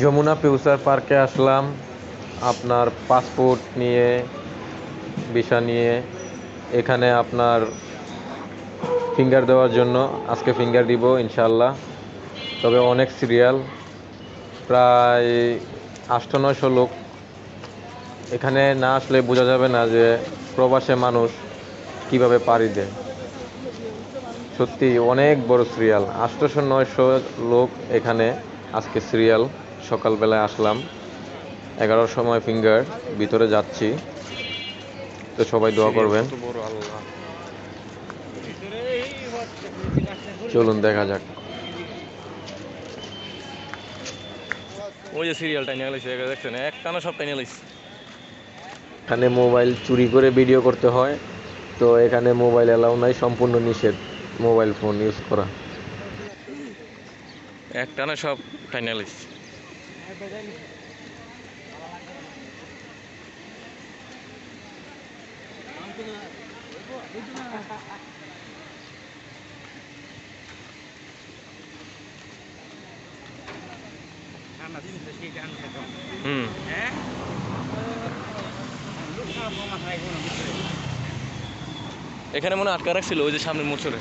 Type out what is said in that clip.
Jamuna future পার্কে আসলাম আপনার passport নিয়ে, ভিসা নিয়ে। এখানে আপনার ফিঙ্গার দেওয়ার জন্য আজকে ফিঙ্গার দিব ইনশাআল্লাহ। তবে অনেক সিরিয়াল, প্রায় 800-900 লোক। এখানে না আসলে বোঝা যাবে না যে প্রবাসে মানুষ কিভাবে পাড়ি দেয়। সত্যি অনেক বড় সিরিয়াল, 800-900 লোক এখানে আজকে সিরিয়াল। সকালবেলায় আসলাম, 11টার সময় ফিঙ্গার, ভিতরে যাচ্ছি। তো সবাই দোয়া করবেন। চলুন দেখা যাক। ওই যে সিরিয়ালটা নিয়ে গেছে, দেখছেন একটানা সবটা নিয়ে গেছে। এখানে মোবাইল চুরি করে ভিডিও করতে হয়, তো এখানে মোবাইল অ্যালাউ নাই, সম্পূর্ণ নিষেধ মোবাইল ফোন ইউজ করা। একটানা সব টাইনে গেছে। এখানে মনে আটকা রাখছিল ওই যে সামনের মোচরে।